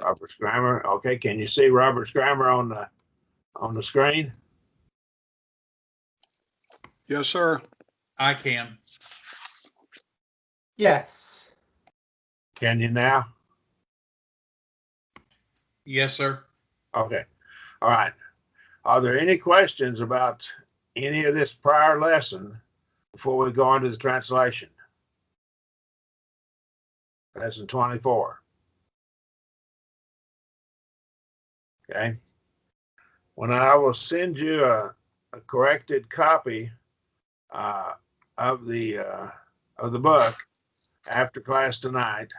Robert Scrammer. Okay, can you see Robert Scrammer on the screen? Yes, sir. I can. Yes. Can you now? Yes, sir. Okay. All right. Are there any questions about any of this prior lesson before we go on to the translation? Lesson 24. Okay. When I will send you a corrected copy of the book after class tonight,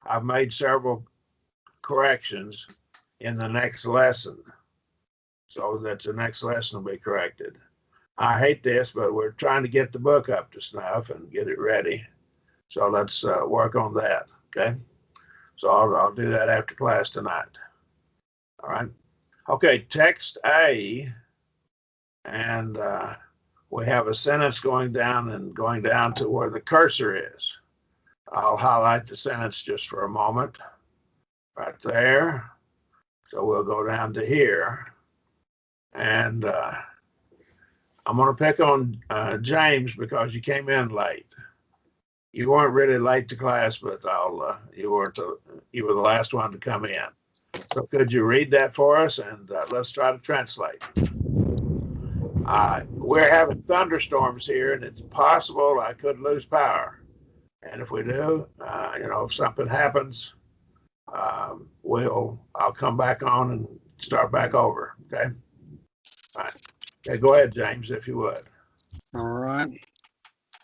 I've made several corrections in the next lesson, so that the next lesson will be corrected. I hate this, but we're trying to get the book up to snuff and get it ready. So let's work on that. Okay. So I'll do that after class tonight. All right. Okay. Text A, and we have a sentence going down to where the cursor is. I'll highlight the sentence just for a moment. Right there. So we'll go down to here. And I'm going to pick on James because you came in late. You weren't really late to class, but you were the last one to come in. So could you read that for us? And let's try to translate. We're having thunderstorms here, and it's possible I could lose power. And if we do, if something happens, I'll come back on and start back over. Okay. All right. Okay, go ahead, James, if you would. All right.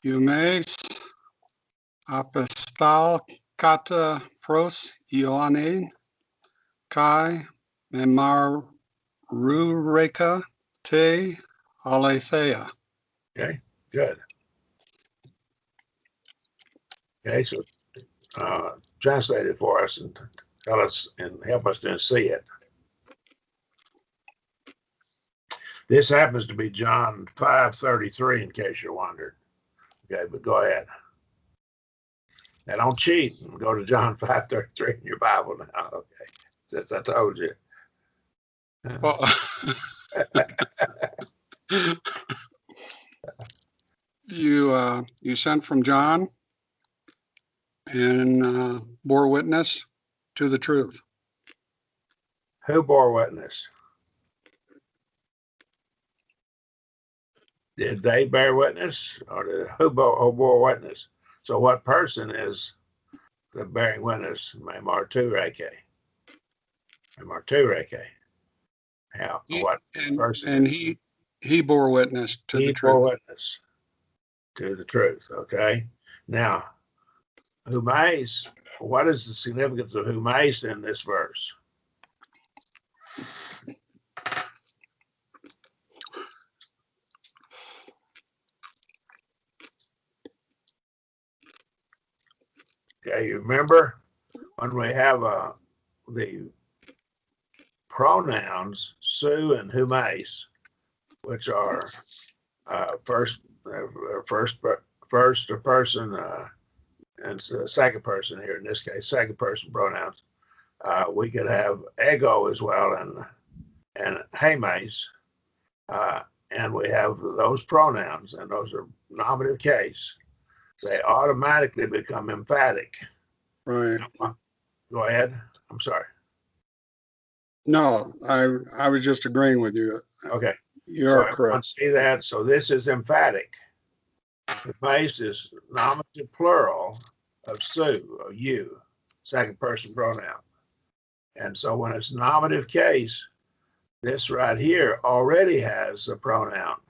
Eumes apostol kata pros Ioanne kai memarureka te aletheia. Okay, good. Okay, so translate it for us and tell us and help us to see it. This happens to be John 5:33, in case you're wondering. Okay, but go ahead. Now don't cheat and go to John 5:33 in your Bible now. Okay, since I told you. Well, you sent from John and bore witness to the truth. Who bore witness? Did they bear witness, or who bore witness? So what person is the bearing witness? Memartureke. How? What person? And he bore witness to the truth. He bore witness to the truth. Okay. Now, humace. What is the significance of humace in this verse? Okay, you remember when we have the pronouns su and humace, which are first person and second person here in this case, second person pronouns. We could have ego as well and hemes, and we have those pronouns, and those are nominative case. They automatically become emphatic. Right. Go ahead. I'm sorry. No, I was just agreeing with you. Okay. You're so correct. See that? So this is emphatic. The base is nominative plural of su, or you, second person pronoun. And so when it's nominative case, this right here already has a pronoun.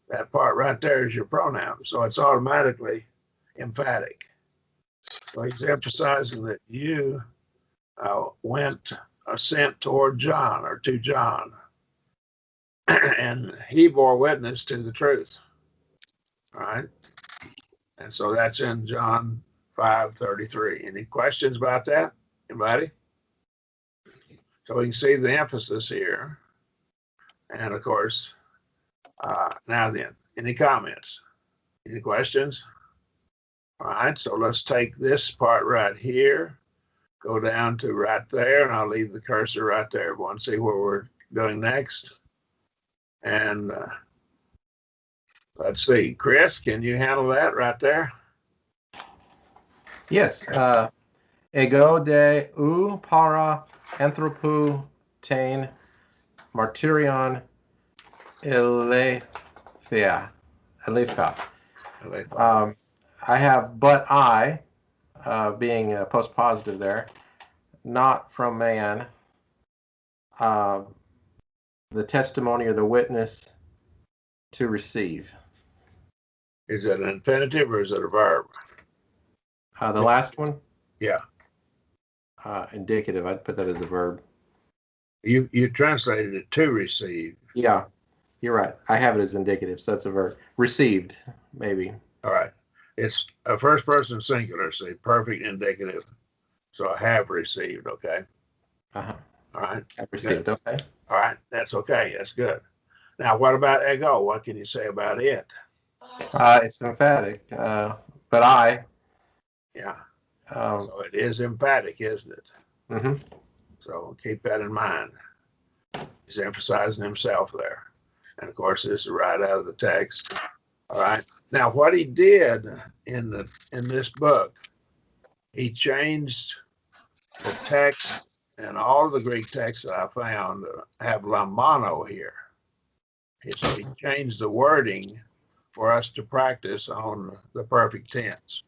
That part right there is your pronoun. So it's automatically emphatic. So he's emphasizing that you sent toward John or to John, and he bore witness to the truth. All right. And so that's in John 5:33. Any questions about that? Anybody? So we can see the emphasis here. And of course, now then, any comments? Any questions? All right, so let's take this part right here go down to right there, and I'll leave the cursor right there. Everyone see where we're going next? And let's see, Chris, can you handle that right there? Yes. Ego de ou para anthropou tain martyrion elephia. I have but I, being post-positive there, not from man, the testimony or the witness to receive. Is it an infinitive or is it a verb? The last one? Yeah. Indicative. I'd put that as a verb. You translated it to receive. Yeah, you're right. I have it as indicative, so that's a verb. Received, maybe. All right. It's a first person singular, so perfect indicative. So I have received, okay? Uh-huh. All right. I've received, Good. okay. All right. That's okay. That's good. Now, what about ego? What can you say about it? It's emphatic, but I. Yeah. Um, So it is emphatic, isn't it? mhm. So keep that in mind. He's emphasizing himself there. And of course, this is right out of the text. All right. Now, what he did in this book, he changed the text, and all the Greek texts that I found have lamano here. So he changed the wording for us to practice on the perfect tense.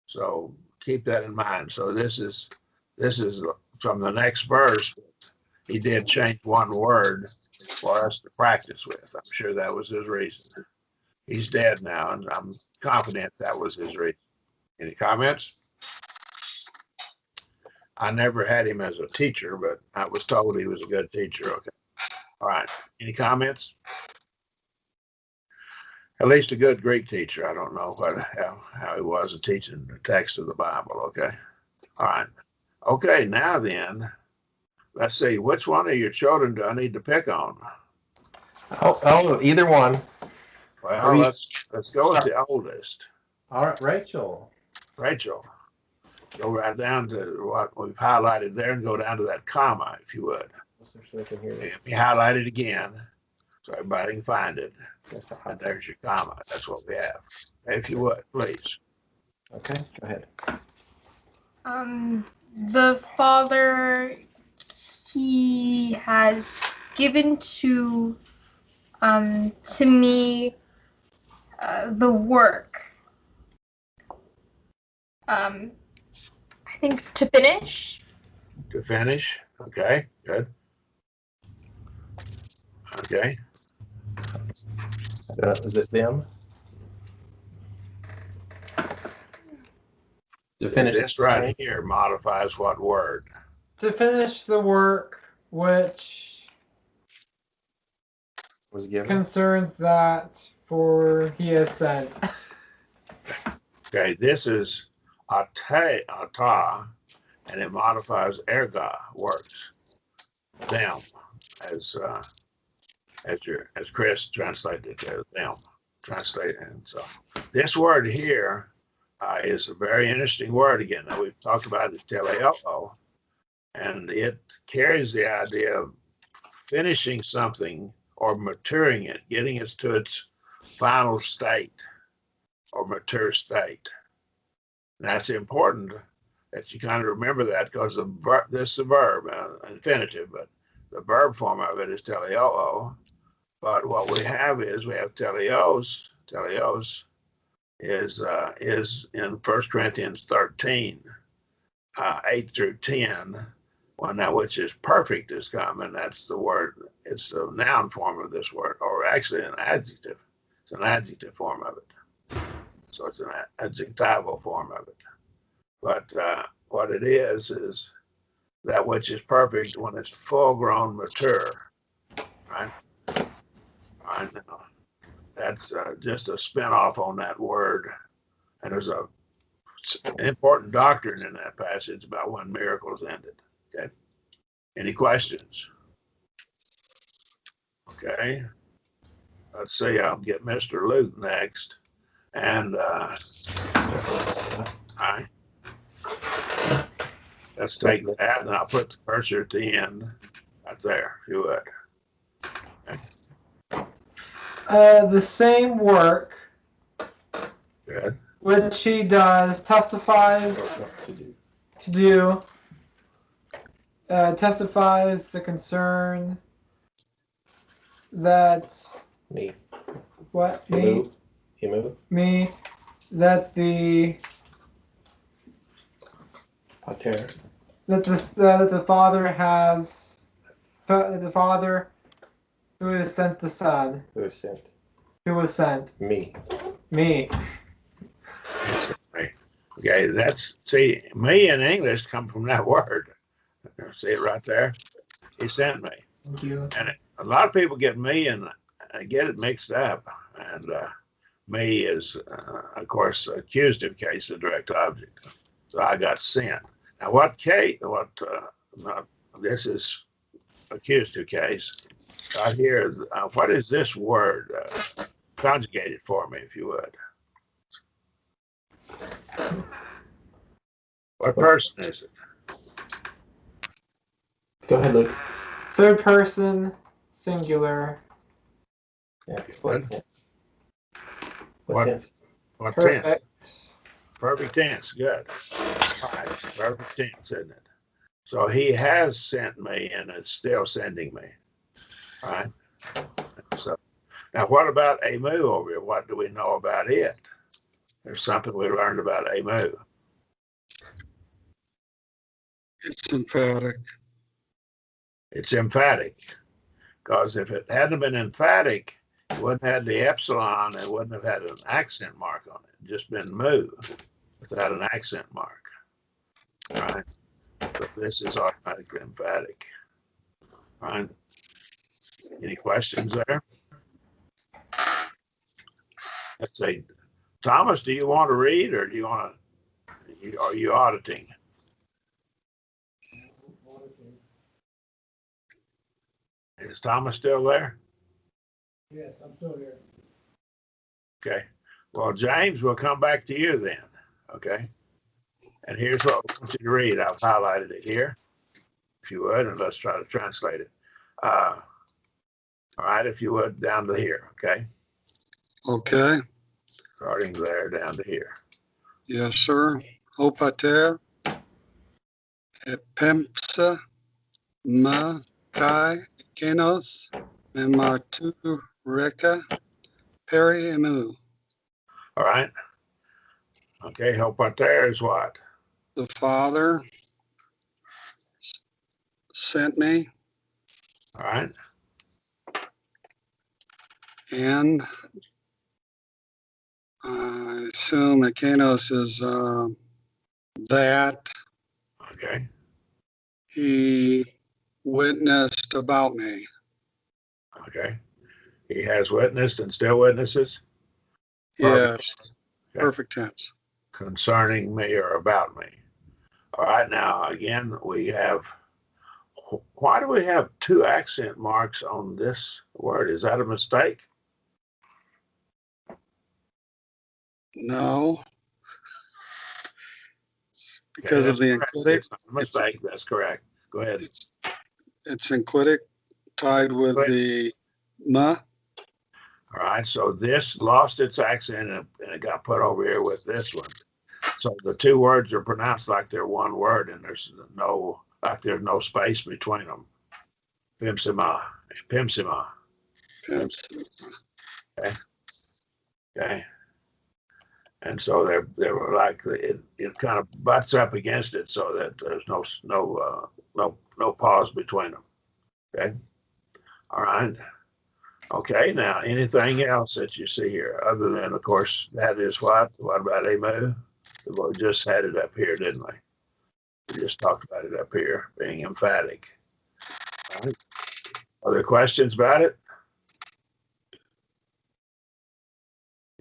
So keep that in mind. So this is from the next verse. He did change one word for us to practice with. I'm sure that was his reason. He's dead now, and I'm confident that was his reason. Any comments? I never had him as a teacher, but I was told he was a good teacher. Okay. All right. Any comments? At least a good Greek teacher. I don't know how he was in teaching the text of the Bible. Okay. All right. Okay. Now then, let's see. Which one of your children do I need to pick on? Oh, either one. Well, let's go with the oldest. All right, Rachel. Rachel. Go right down to what we've highlighted there and go down to that comma, if you would. Let me highlight it again so everybody can find it. And there's your comma. That's what we have. If you would, please. Okay, go ahead. The Father, he has given to me the work. I think to finish. To finish. Okay, good. Okay. Is it them? To finish This right here modifies what word? To finish the work which was given. concerns that for he has sent. Okay, this is ata, and it modifies erga, works. Them, as Chris translated it, them, translated. And so this word here is a very interesting word again. Now we've talked about it, teleoo, and it carries the idea of finishing something or maturing it, getting it to its final state or mature state. And that's important that you kind of remember that, because this is a verb, infinitive, but the verb form of it is teleoo. But what we have teleos. Teleos is in 1 Corinthians 13, 8 through 10, when that which is perfect is come, and that's the word. It's the noun form of this word, or actually an adjective. It's an adjective form of it. So it's an adjectival form of it. But what it is that which is perfect when it's full grown, mature, right? Right now, that's just a spin-off on that word. And there's an important doctrine in that passage about when miracles ended. Okay. Any questions? Okay. Let's see. I'll get Mr. Luke next. And all right. let's take that and I'll put the cursor at the end right there, if you would. The same work Good. which he does testifies to do. Testifies the concern that Me. what me Emu. Emu. me that the Pater. that the father has that the father who has sent the son Who was sent? who was sent Me. me. Okay, see, me in English come from that word. See it right there? He sent me. Thank you. And a lot of people get me and get it mixed up. And me is, of course, accusative case, a direct object. So I got sent. Now, this is accusative case. Right here, what is this word? Conjugate it for me, if you would. What person is it? Go ahead, Luke. Third person singular. Yeah, what Good. tense? What- tense? What Perfect. tense? Perfect tense. Good. All right. Perfect tense, isn't it? So he has sent me and it's still sending me. All right. So now what about a moo over here? What do we know about it? There's something we learned about a moo. It's emphatic. It's emphatic. Because if it hadn't been emphatic, it wouldn't have had the epsilon, it wouldn't have had an accent mark on it. Just been moo without an accent mark. All right. But this is automatically emphatic. All right. Any questions there? Let's see. Thomas, do you want to read or do you want to, are you auditing? Is Thomas still there? Yes, I'm still here. Okay. Well, James, we'll come back to you then. Okay. And here's what I want you to read. I've highlighted it here, if you would, and let's try to translate it. All right, if you would, down to here. Okay. Okay. Starting there down to here. Yes, sir. Opater. Epempsa. Ma. Kai. Kenos. Memartu. Reka. Peri emu. All right. Okay. Help out there is what? The Father sent me, All right. and I assume Kenos is that Okay. he witnessed about me. Okay. He has witnessed and still witnesses. Yes, Okay. perfect tense. Concerning me or about me. All right. Now, again, we have, why do we have two accent marks on this word? Is that a mistake? No. It's because Okay, of the that's correct. enclitic. It's not a mistake. That's correct. Go ahead. It's enclitic tied with the ma. All right. So this lost its accent and it got put over here with this one. So the two words are pronounced like they're one word and there's no space between them. Pimsima. Pimsima. Okay. And so they were like it kind of butts up against it so that there's no pause between them. Okay. All right. Okay. Now, anything else that you see here, other than, of course, that is what? What about emu? We just had it up here, didn't we? We just talked about it up here, being emphatic. All right. Other questions about it?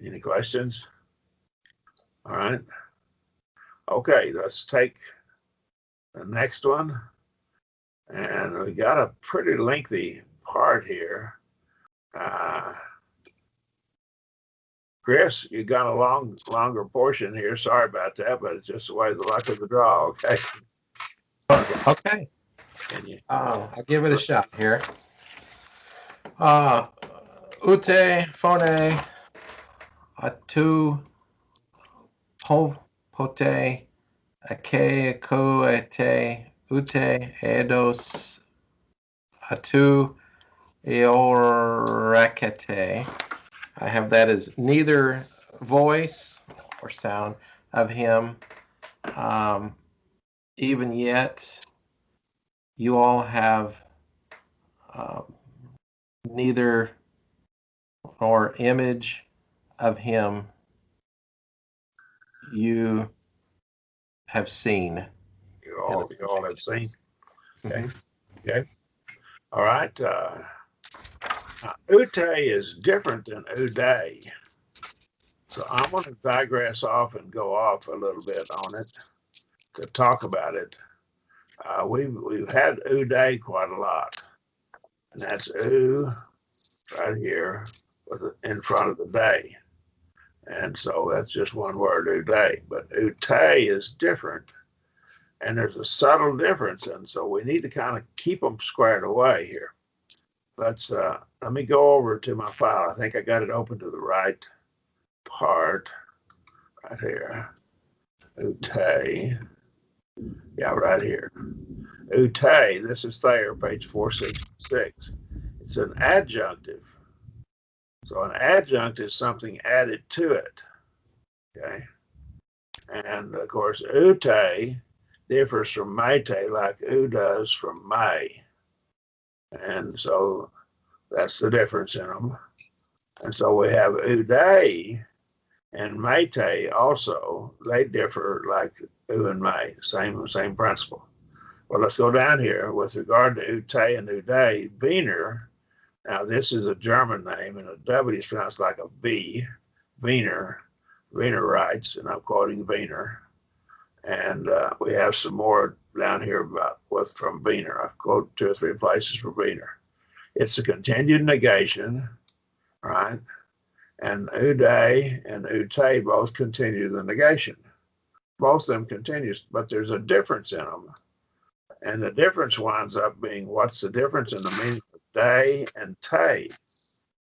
Any questions? All right. Okay, let's take the next one. And we got a pretty lengthy part here. Chris, you got a longer portion here. Sorry about that, but it's just the way the luck of the draw. Okay. Okay. Can you? I'll give it a shot here. Ute, phone, atu, pote, ake, ko, ete, ute, edos, atu, eorakete. I have that as neither voice or sound of him. Even yet, you all have neither nor image of him you have seen. You all have seen. Okay. Okay. All right. Ute is different than Uday. So I'm going to digress off and go off a little bit on it to talk about it. We've had Uday quite a lot, and that's U right here in front of the day. And so that's just one word, Uday. But Ute is different, and there's a subtle difference. And so we need to kind of keep them squared away here. Let me go over to my file. I think I got it open to the right part right here. Ute. Yeah, right here. Ute, this is Thayer, page 466. It's an adjunctive. So an adjunct is something added to it. Okay. And of course, Ute differs from Mate like U does from May. And so that's the difference in them. And so we have Uday and Mate also. They differ like U and May, same principle. Well, let's go down here with regard to Ute and Uday. Wiener, now this is a German name, and a W is pronounced like a B. Wiener writes, and I'm quoting Wiener. And we have some more down here from Wiener. I've quoted 2 or 3 places for Wiener. It's a continued negation, right? And Uday and Ute both continue the negation. Both of them continues, but there's a difference in them. And the difference winds up being, what's the difference in the meaning of day and tay?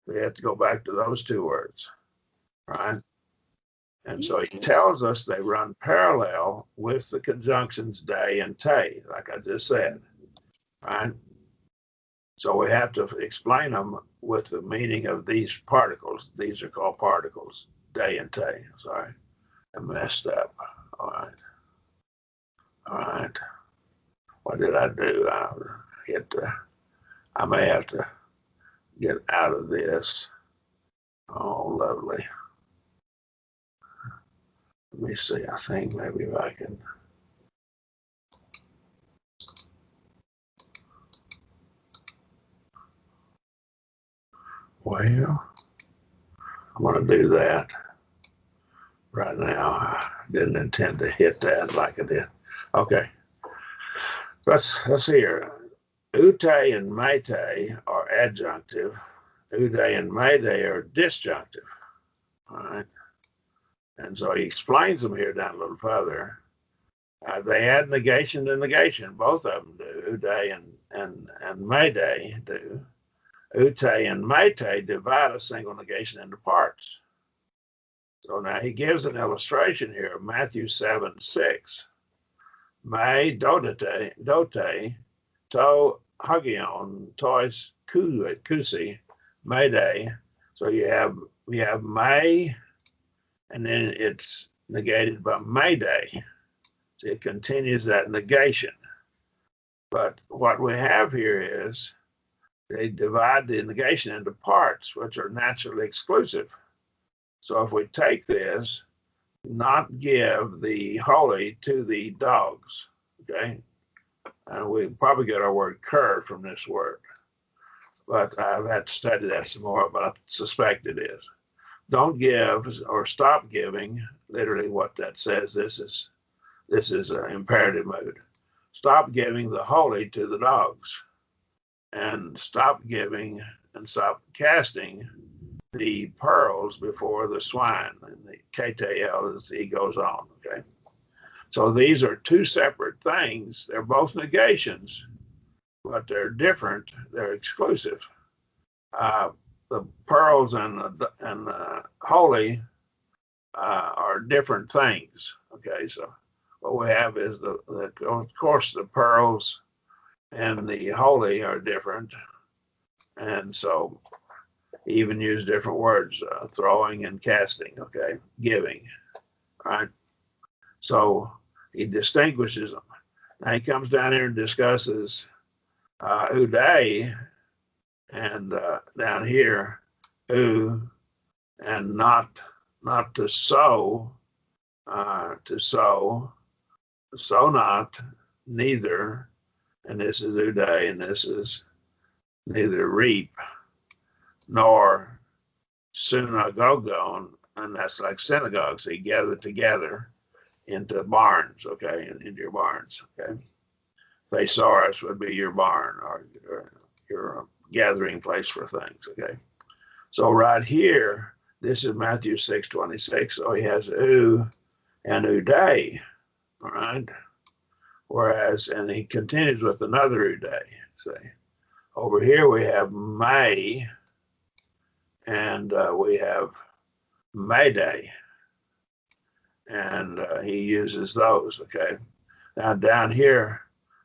We have to go back to those 2 words, right? And so he tells us they run parallel with the conjunctions day and tay, like I just said, right? So we have to explain them with the meaning of these particles. These are called particles, day and tay. Sorry, I messed up. All right. All right. What did I do? I may have to get out of this. Oh, lovely. Let me see. I think maybe if I can. Well, I'm going to do that right now. I didn't intend to hit that like I did. Okay. Let's hear. Ute and Mate are adjunctive. Uday and Mate are disjunctive. All right. And so he explains them here down a little further. They add negation to negation. Both of them do. Uday and Mate do. Ute and Mate divide a single negation into parts. So now he gives an illustration here of Matthew 7:6. Me dote, to hagion, tois kusi, Mayday. So we have May, and then it's negated by Mayday. So it continues that negation. But what we have here is they divide the negation into parts, which are naturally exclusive. So if we take this, not give the holy to the dogs, okay? And we probably get our word cur from this word. But I've had to study that some more, but I suspect it is. Don't give or stop giving, literally what that says. This is an imperative mood. Stop giving the holy to the dogs, and stop giving and stop casting the pearls before the swine. And the KTL as he goes on, okay? So these are two separate things. They're both negations, but they're different. They're exclusive. The pearls and the holy are different things. Okay, so what we have is of course the pearls and the holy are different, and so he even used different words, throwing and casting. Okay, giving, right? So he distinguishes them. Now he comes down here and discusses uday, and down here, and not to sow, sow not, neither, and this is uday, and this is neither reap nor synagogon, and that's like synagogues. They gather together into barns, okay, into your barns, okay. Thesaurus would be your barn or your gathering place for things, okay. So right here, this is Matthew 6:26. So he has and uday, all right. Whereas, and he continues with another uday. See, over here we have may, and we have mayday, and he uses those. Okay. Now down here,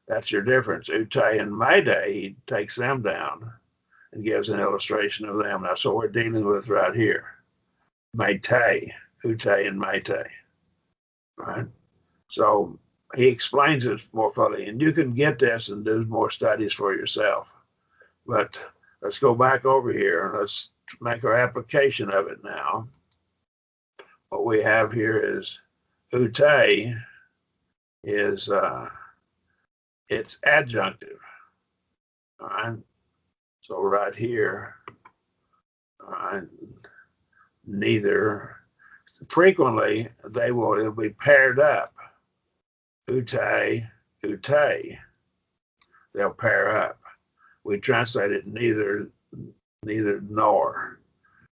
that's your difference. Utay and mayday, he takes them down and gives an illustration of them. That's what we're dealing with right here. Maytay, utay and maytay, right? So he explains it more fully, and you can get this and do more studies for yourself. But let's go back over here and let's make our application of it now. What we have here is utay is it's adjunctive. All right. So right here, all right, neither. Frequently it'll be paired up. Utay, utay. They'll pair up. We translate it neither nor.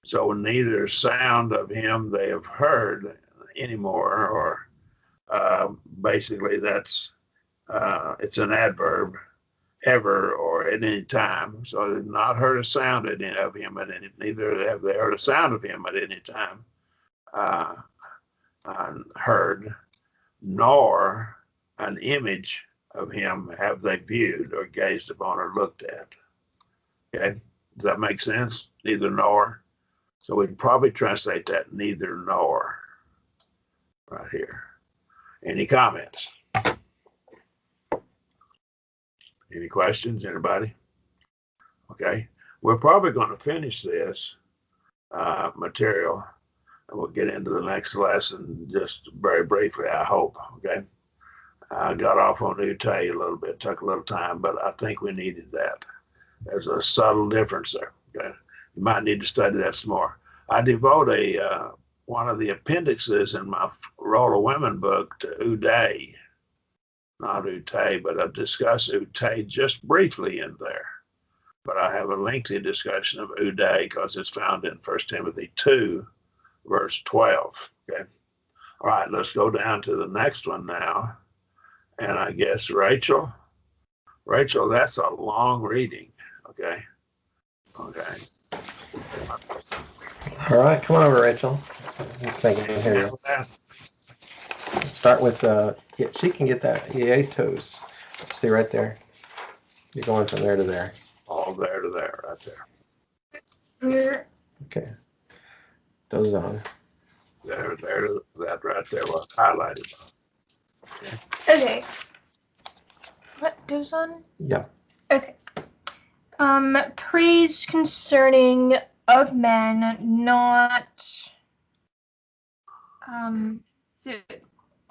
So neither sound of him they have heard anymore, or basically that's it's an adverb, ever or at any time. So they've not heard a sound of him at any, neither have they heard a sound of him at any time, heard, nor an image of him have they viewed or gazed upon or looked at. Okay, does that make sense? Neither nor. So we can probably translate that neither nor right here. Any comments? Any questions, anybody? Okay, we're probably going to finish this material, and we'll get into the next lesson just very briefly, I hope. Okay, I got off on utay a little bit, took a little time, but I think we needed that. There's a subtle difference there. Okay, you might need to study that some more. I devote one of the appendixes in my Role of Women book to uday. Not utay, but I've discussed utay just briefly in there. But I have a lengthy discussion of uday because it's found in 1 Timothy 2, verse 12. Okay. All right, let's go down to the next one now. And I guess Rachel, that's a long reading. Okay. Okay. All right, come on over, Rachel. Thank you. Here you go. Start with, yeah, she can get that hiatus. See right there? You're going from there to there. All there to there, right there. Where? Okay. Those on. There, that right there was highlighted. Okay. What goes on? Yeah. Okay. Praise concerning of men, not is it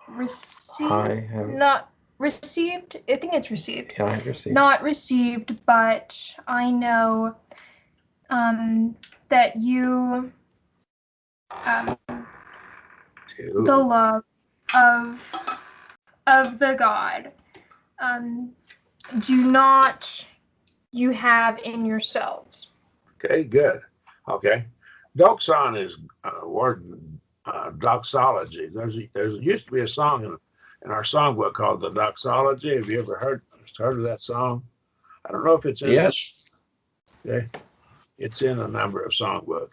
received? I have. Not received. I think it's received. Yeah, I have received. Not received, but I know that you the love of the God do not you have in yourselves. Okay, good. Okay. Doxon is word doxology. There used to be a song in our songbook called the Doxology. Have you ever heard of that song? I don't know if it's in. Yes. Okay. It's in a number of songbooks,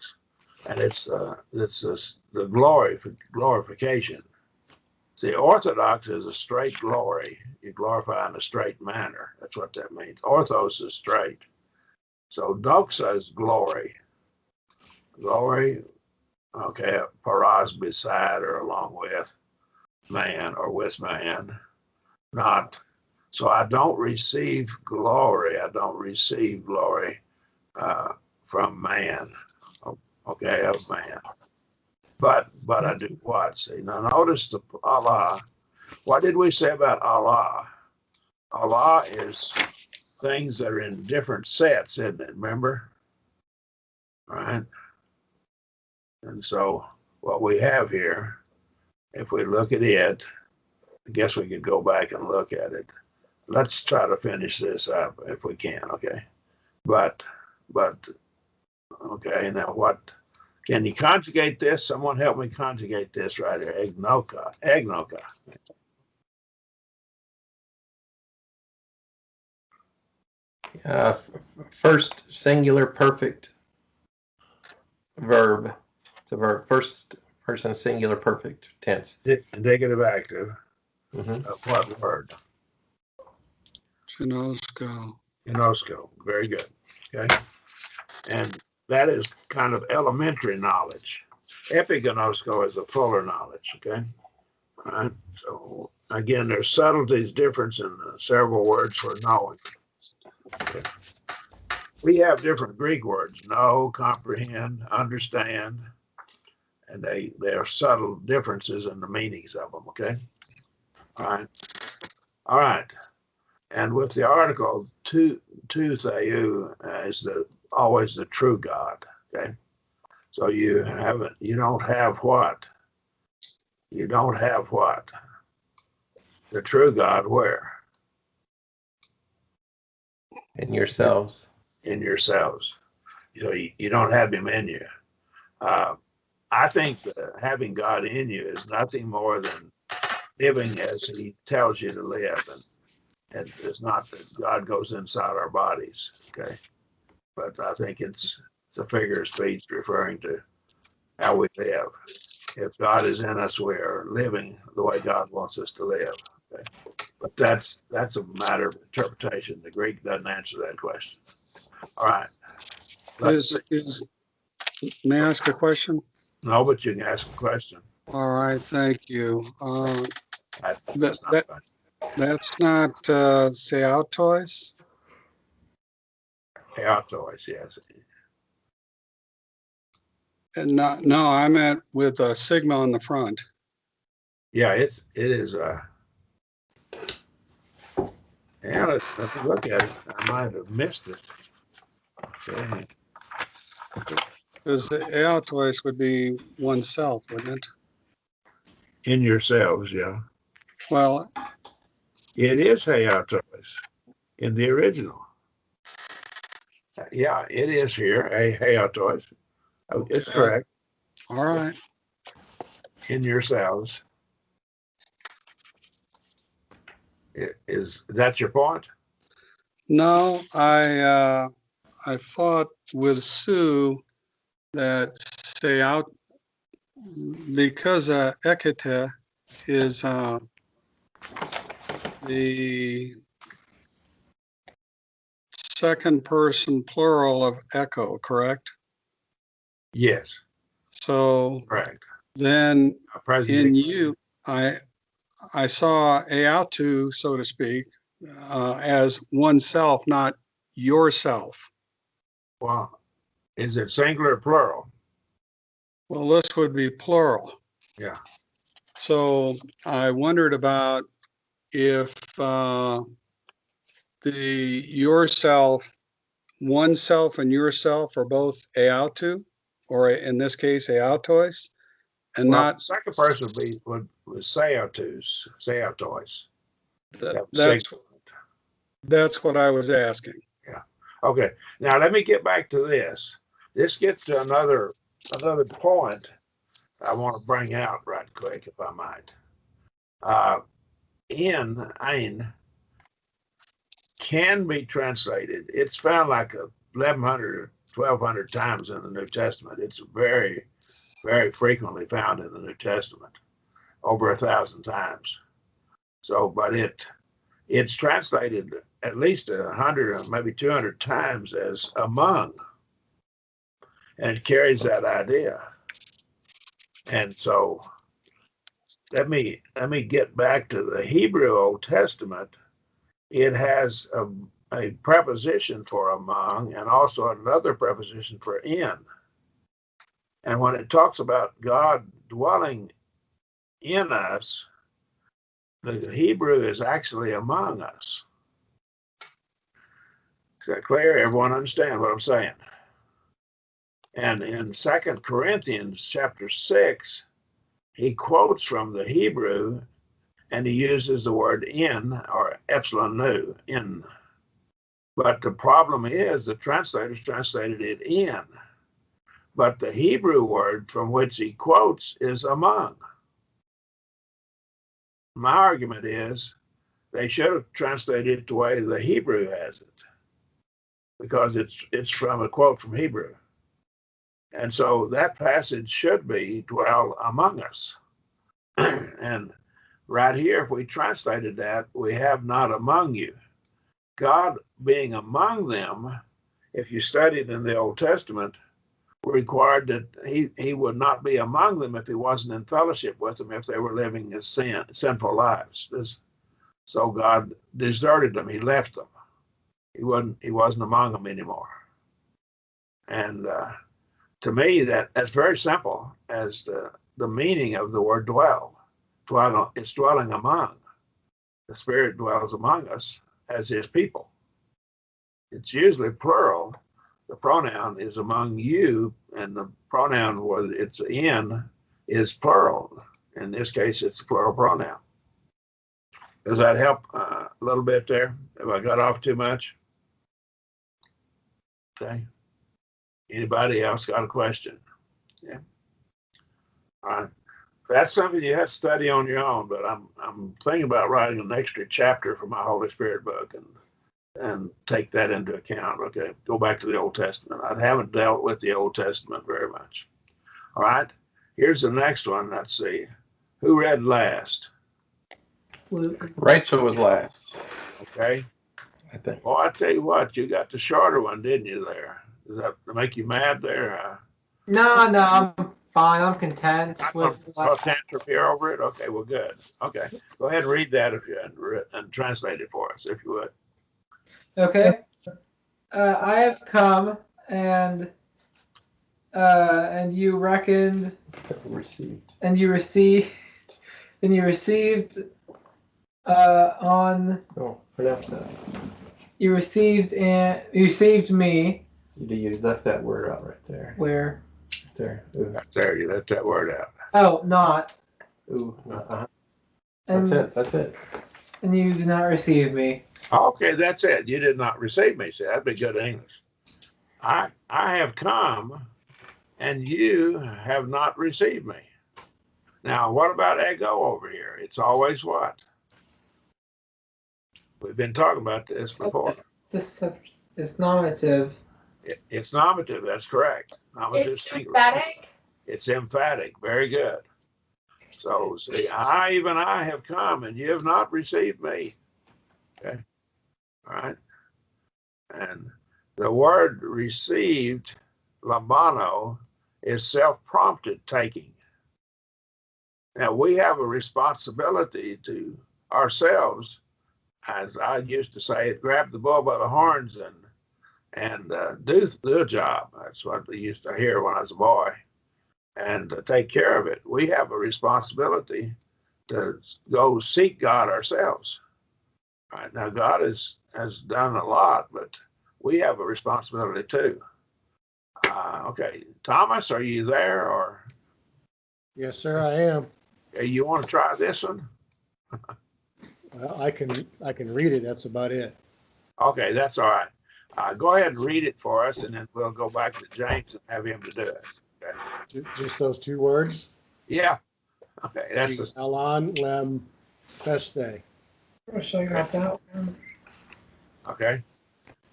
and it's the glory for glorification. See, Orthodox is a straight glory. You glorify in a straight manner. That's what that means. Orthos is straight. So doxa is glory. Glory, okay, paras beside or along with man or with man, not. So I don't receive glory. I don't receive glory from man, okay, of man. But I do what? See, now notice the Allah. What did we say about Allah? Allah is things that are in different sets, isn't it? Remember? Right? And so what we have here, if we look at it, I guess we could go back and look at it. Let's try to finish this up if we can, okay? But okay, now what? Can you conjugate this? Someone help me conjugate this right here. Egnoka. First singular perfect verb. It's a verb. First person singular perfect tense. Indicative active. Mm-hmm. Of what word? Ginosko. Ginosko. Very good. Okay. And that is kind of elementary knowledge. Epiginosko is a fuller knowledge. Okay. All right. So again, there's subtleties, difference in several words for knowing. Okay. We have different Greek words: know, comprehend, understand, and there are subtle differences in the meanings of them. Okay. All right. And with the article, tu theou is always the true God. Okay. So you don't have what? You don't have what? The true God where? In yourselves. In yourselves. You don't have him in you. I think that having God in you is nothing more than living as he tells you to live. And it's not that God goes inside our bodies, okay? But I think it's a figure of speech referring to how we live. If God is in us, we are living the way God wants us to live. Okay? But that's a matter of interpretation. The Greek doesn't answer that question. All right. May I ask a question? No, but you can ask a question. All right, thank you. That's not fine. That's not Seautois? Autois, yes. And no, I meant with a sigma on the front. Yeah, it is. Yeah, let's look at it. I might have missed it. Okay. Because Eautois would be oneself, wouldn't it? In yourselves, yeah. Well, It is Heautois in the original. Yeah, it is here, Heautois. It's okay. correct. All right. In yourselves. Is that your point? No, I thought with Sue that Seaut, because Ekete is the second person plural of echo, correct? Yes, So correct. then President, in you, I saw Eautu, so to speak, as oneself, not yourself. well, is it singular or plural? Well, this would be plural. Yeah. So I wondered about if the yourself, oneself and yourself are both Eautu, or in this case, Eautois, and Well, not. the second person would Seautois. That's what I was asking. Yeah. Okay. Now let me get back to this. This gets to another point I want to bring out right quick, if I might. ein, can be translated. It's found like 1,100 or 1,200 times in the New Testament. It's very, very frequently found in the New Testament, over 1,000 times. So, but it's translated at least 100 or maybe 200 times as among, and it carries that idea. And so, let me get back to the Hebrew Old Testament. It has a preposition for among and also another preposition for in. And when it talks about God dwelling in us, the Hebrew is actually among us. Is that clear? Everyone understand what I'm saying? And in 2 Corinthians chapter 6, he quotes from the Hebrew and he uses the word in, or epsilon nu, in. But the problem is the translators translated it in. But the Hebrew word from which he quotes is among. My argument is they should have translated it the way the Hebrew has it, because it's from a quote from Hebrew. And so that passage should be dwell among us. And right here, if we translated that, we have not among you. God being among them, if you studied in the Old Testament, required that he would not be among them if he wasn't in fellowship with them, if they were living as sinful lives. So God deserted them. He left them. He wasn't among them anymore. And to me, that's very simple as the meaning of the word dwell. It's dwelling among. The Spirit dwells among us as his people. It's usually plural. The pronoun is among you, and the pronoun where it's in is plural. In this case, it's a plural pronoun. Does that help a little bit there? Have I got off too much? Okay. Anybody else got a question? Yeah. All right. That's something you have to study on your own, but I'm thinking about writing an extra chapter for my Holy Spirit book and take that into account. Okay, go back to the Old Testament. I haven't dealt with the Old Testament very much. All right, here's the next one. Let's see. Who read last? Luke. Rachel was last, Okay. I think. Well, I tell you what, you got the shorter one, didn't you there? Does that make you mad there? No, I'm fine. I'm content with Tantrum here over it? Okay, well, good. Okay, go ahead and read that if you and translate it for us, if you would. Okay. I have come and you reckoned Received. and you received on Oh, pronounce that. you received me. You left that word out right there. Where? There. Ooh. There, you let that word out. Oh, not. Ooh. And, That's it. And you did not receive me. Okay, that's it. You did not receive me. See, that'd be good English. I have come, and you have not received me. Now, what about ego over here? It's always what? We've been talking about this before. It's nominative. It's nominative. That's correct. Nominative It's singular. emphatic. It's emphatic. Very good. So, see, I have come, and you have not received me. Okay. All right. And the word received, lambano, is self-prompted taking. Now, we have a responsibility to ourselves, as I used to say, grab the bull by the horns and do a job. That's what we used to hear when I was a boy, and take care of it. We have a responsibility to go seek God ourselves. Right now, God has done a lot, but we have a responsibility too. Okay, Thomas, are you there, or? Yes, sir, I am. You want to try this one? Well, I can read it. That's about it. Okay, that's all right. Go ahead and read it for us, and then we'll go back to James and have him to do it. Okay. Just those two words. Yeah. Okay, that's the Alon lem peste. I'll show you got that one. Okay.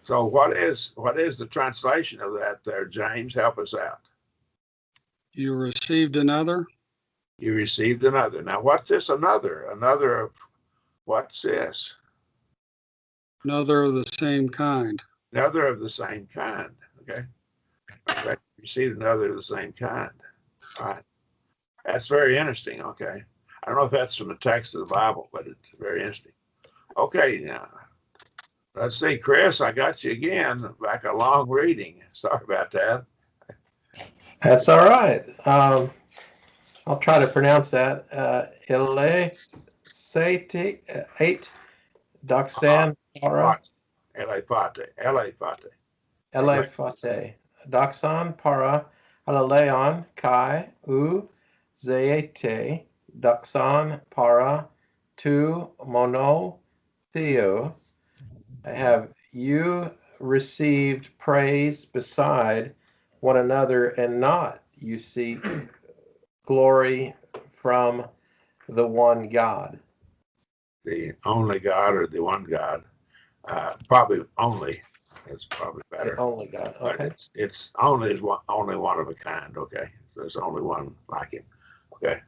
So what is the translation of that there, James? Help us out. You received another? You received another. Now, what's this another? Another of what's this? Another of the same kind. Another of the same kind. Okay. Okay. Received another of the same kind. All right. That's very interesting. Okay. I don't know if that's from the text of the Bible, but it's very interesting. Okay. Now, let's see, Chris, I got you again. Back a long reading. Sorry about that. That's all right. I'll try to pronounce that. Elesate 8 Doxan para Elefate. elefate Doxan para alaleon kai u zeete Doxan para tu mono theo. Have you received praise beside one another, and not you seek glory from the one God? The only God or the one God. Probably only. It's probably The better. only God. But Okay. it's only is one, only one of a kind. Okay. There's only one like him. Okay.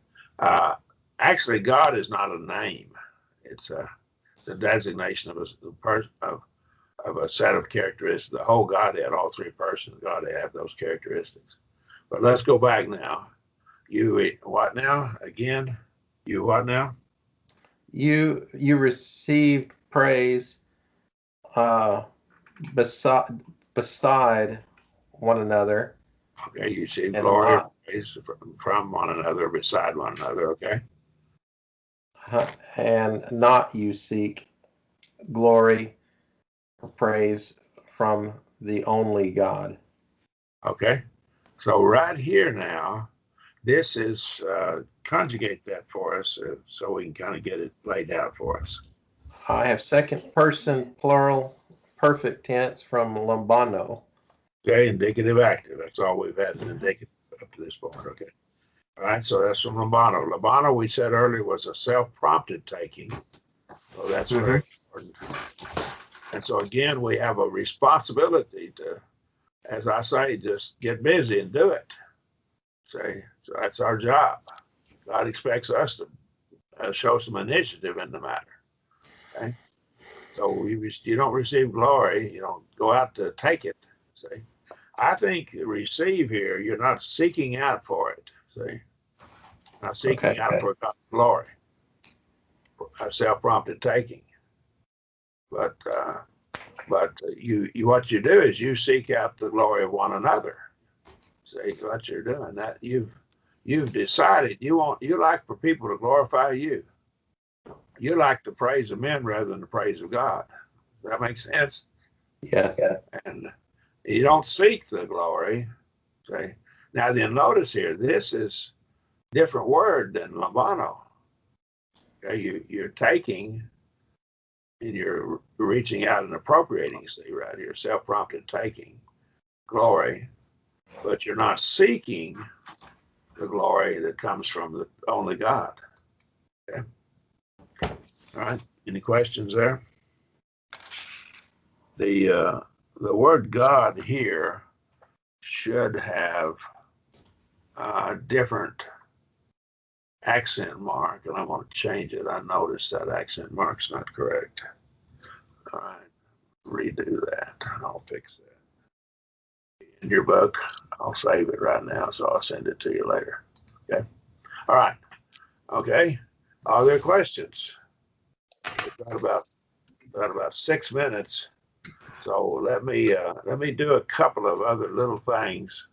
Actually, God is not a name. It's a designation of of a set of characteristics. The whole Godhead, all three persons, God have those characteristics. But let's go back now. You what now? Again, you what now? You received praise beside one another, Okay, you see and glory not praise from one another, beside one another. Okay. and not you seek glory or praise from the only God. Okay. So right here now, this is conjugate that for us so we can kind of get it laid out for us. I have second person plural perfect tense from Lombano. Okay, indicative active. That's all we've had in indicative up to this point. Okay. All right, so that's from Lombano. Lombano, we said earlier, was a self-prompted taking. So that's very important. And so again, we have a responsibility to, as I say, just get busy and do it. Say, so that's our job. God expects us to show some initiative in the matter. Okay. So you don't receive glory. You don't go out to take it. See, I think receive here, you're not seeking out for it. See, not seeking out for God's glory, self-prompted taking. But you what you do is you seek out the glory of one another. See what you're doing. That you've decided you like for people to glorify you. You like the praise of men rather than the praise of God. Does that make sense? Yes. And you don't seek the glory. See? Now then notice here, this is different word than Lombano. Okay, you're taking and you're reaching out and appropriating, see right here, self-prompted taking glory, but you're not seeking the glory that comes from the only God. Okay. All right. Any questions there? The word God here should have a different accent mark, and I want to change it. I noticed that accent mark's not correct. All right. Redo that. I'll fix that. In your book, I'll save it right now, so I'll send it to you later. Okay. All right. Okay. Are there questions? We've got about 6 minutes. So let me do a couple of other little things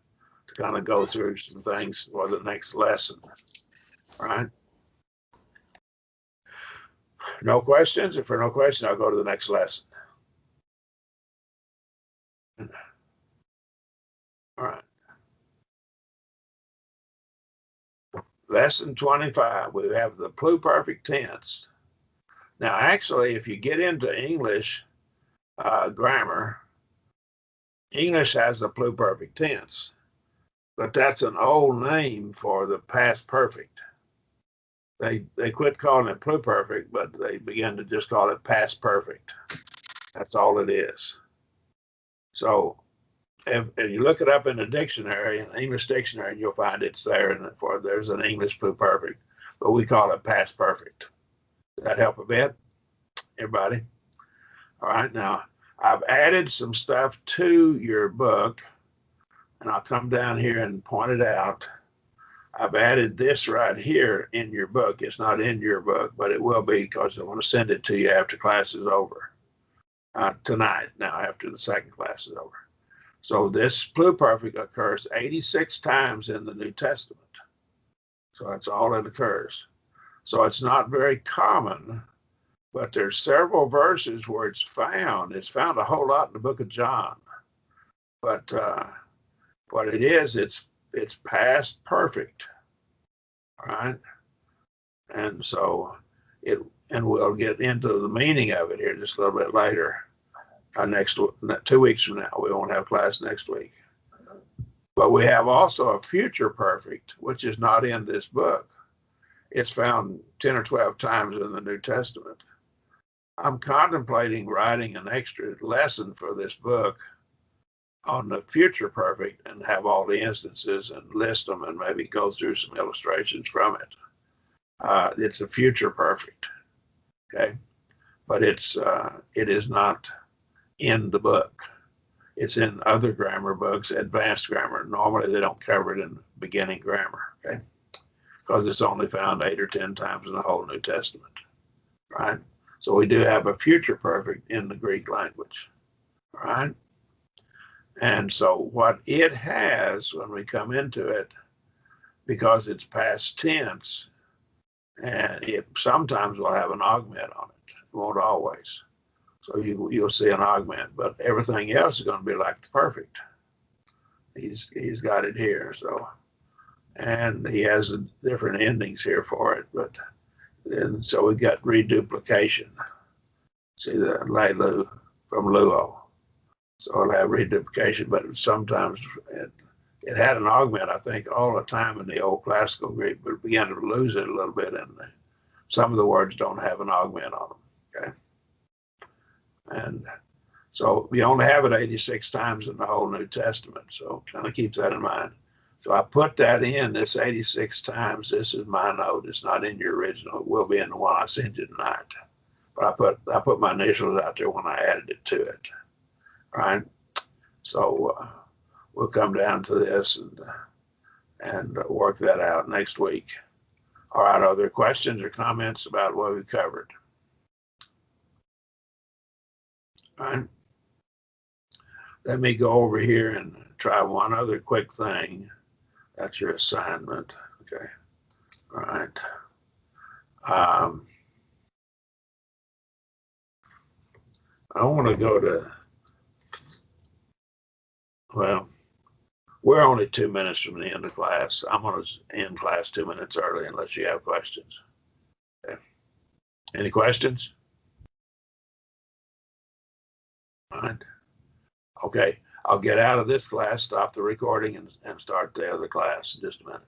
to kind of go through some things for the next lesson. All right. No questions? If there are no questions, I'll go to the next lesson. All right. Lesson 25, we have the pluperfect tense. Now, actually, if you get into English grammar, English has the pluperfect tense, but that's an old name for the past perfect. they quit calling it pluperfect, but they began to just call it past perfect. That's all it is. So if you look it up in the dictionary, an English dictionary, you'll find it's there, and there's an English pluperfect, but we call it past perfect. Does that help a bit, everybody? All right, now I've added some stuff to your book, and I'll come down here and point it out. I've added this right here in your book. It's not in your book, but it will be, because I want to send it to you after class is over. Tonight, now after the second class is over. So this pluperfect occurs 86 times in the New Testament. So that's all it occurs. So it's not very common, but there's several verses where it's found. It's found a whole lot in the book of John. But what it is, it's past perfect. All right. And so and we'll get into the meaning of it here just a little bit later. 2 weeks from now, we won't have class next week. But we have also a future perfect, which is not in this book. It's found 10 or 12 times in the New Testament. I'm contemplating writing an extra lesson for this book on the future perfect and have all the instances and list them and maybe go through some illustrations from it. It's a future perfect, okay? But it is not in the book. It's in other grammar books, advanced grammar. Normally they don't cover it in beginning grammar, okay? Because it's only found 8 or 10 times in the whole New Testament, right? So we do have a future perfect in the Greek language, right? And so what it has when we come into it, because it's past tense, and it sometimes will have an augment on it. It won't always. So you'll see an augment, but everything else is going to be like the perfect. He's got it here. So, and he has different endings here for it, but then so we got reduplication. See the lelu from luo. So it'll have reduplication, but sometimes it had an augment, I think, all the time in the old classical Greek, but it began to lose it a little bit, and some of the words don't have an augment on them. Okay. And so we only have it 86 times in the whole New Testament. So kind of keep that in mind. So I put that in, this 86 times. This is my note. It's not in your original. It will be in the one I sent you tonight. But I put my initials out there when I added it to it. Right. So we'll come down to this and work that out next week. All right. Are there questions or comments about what we covered? All right. Let me go over here and try one other quick thing. That's your assignment. Okay. All right. I want to go to, well, we're only 2 minutes from the end of class. I'm going to end class 2 minutes early unless you have questions. Okay. Any questions? All right. Okay. I'll get out of this class, stop the recording, and start the other class in just a minute.